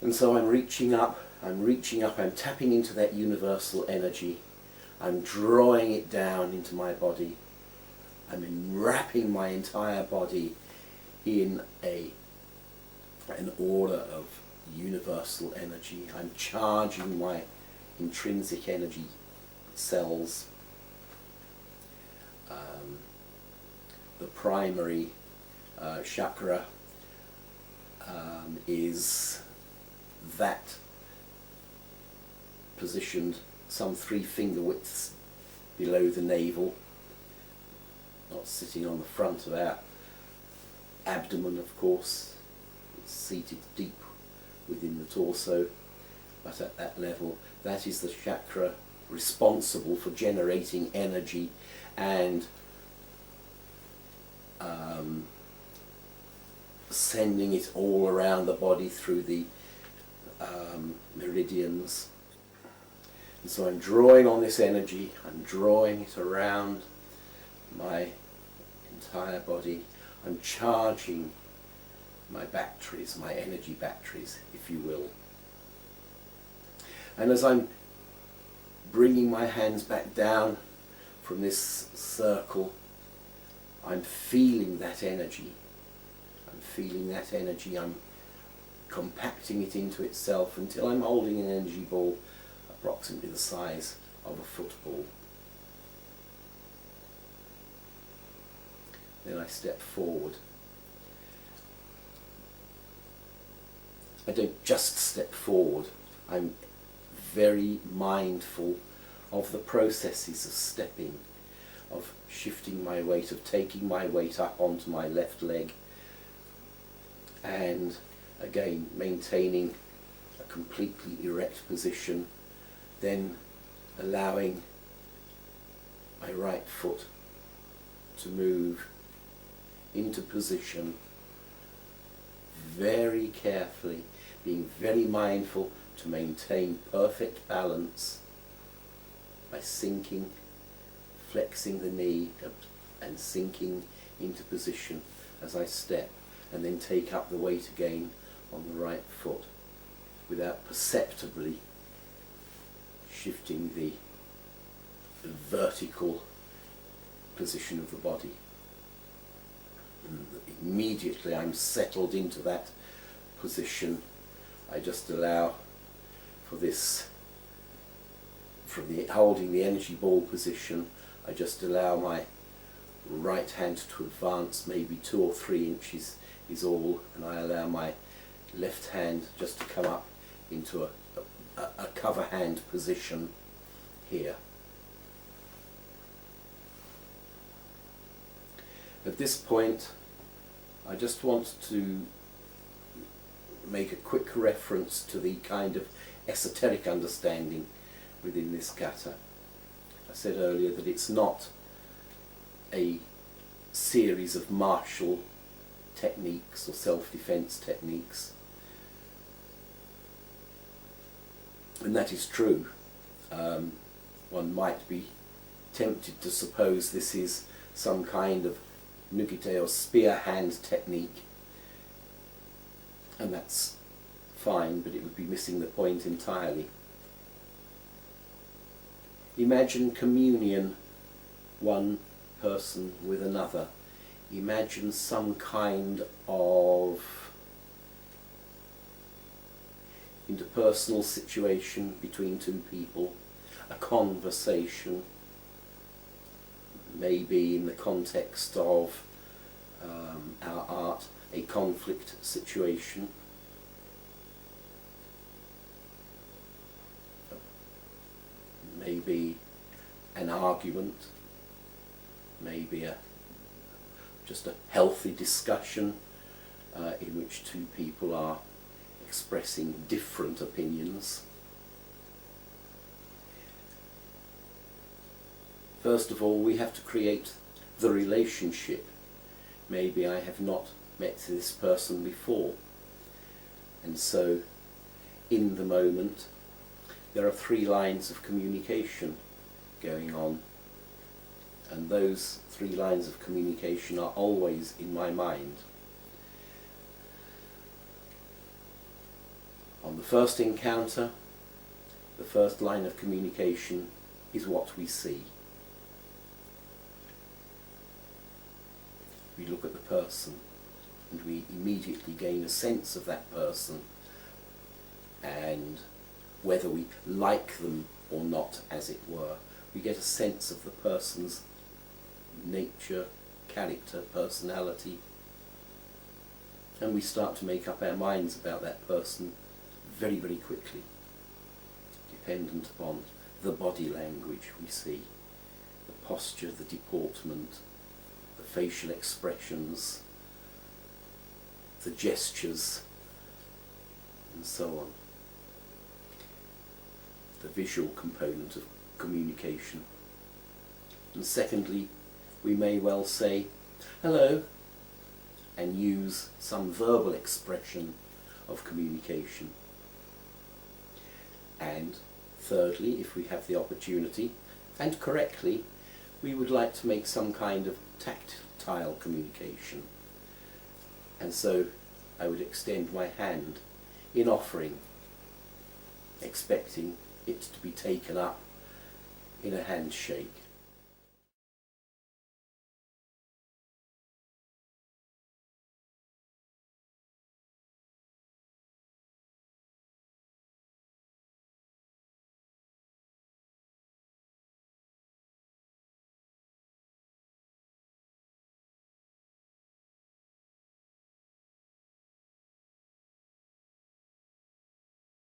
And so I'm reaching up, I'm tapping into that universal energy, I'm drawing it down into my body, I'm enwrapping my entire body in an aura of universal energy. I'm charging my intrinsic energy cells. The primary chakra is that positioned some 3 finger widths below the navel, not sitting on the front of our abdomen, of course. It's seated deep within the torso, but at that level, that is the chakra responsible for generating energy and sending it all around the body through the meridians. And so I'm drawing on this energy, I'm drawing it around my entire body, I'm charging my batteries, my energy batteries, if you will. And as I'm bringing my hands back down from this circle, I'm feeling that energy. I'm compacting it into itself until I'm holding an energy ball approximately the size of a football. Then I step forward. I don't just step forward, I'm very mindful of the processes of stepping, of shifting my weight, of taking my weight up onto my left leg, and again maintaining a completely erect position, then allowing my right foot to move into position very carefully, being very mindful to maintain perfect balance by sinking, flexing the knee and sinking into position as I step, and then take up the weight again on the right foot without perceptibly shifting the vertical position of the body. And immediately I'm settled into that position, I just allow for this, from the holding the energy ball position, I just allow my right hand to advance maybe 2 or 3 inches is all, and I allow my left hand just to come up into a cover hand position here. At this point, I just want to make a quick reference to the kind of esoteric understanding within this kata. I said earlier that it's not a series of martial techniques or self-defense techniques, and that is true. One might be tempted to suppose this is some kind of nukite or spear hand technique, and that's fine, but it would be missing the point entirely. Imagine communion, one person with another. Imagine some kind of interpersonal situation between 2 people, a conversation, maybe in the context of our art, a conflict situation. Maybe an argument, maybe just a healthy discussion in which 2 people are expressing different opinions. First of all, we have to create the relationship. Maybe I have not met this person before, and so in the moment there are 3 lines of communication going on, and those 3 lines of communication are always in my mind. On the first encounter, the first line of communication is what we see. We look at the person and we immediately gain a sense of that person, and whether we like them or not, as it were, we get a sense of the person's nature, character, personality, and we start to make up our minds about that person very, very quickly, dependent upon the body language we see, the posture, the deportment, the facial expressions, the gestures, and so on. The visual component of communication. And secondly, we may well say hello and use some verbal expression of communication. And thirdly, if we have the opportunity, and correctly, we would like to make some kind of tactile communication. And so I would extend my hand in offering, expecting it to be taken up in a handshake.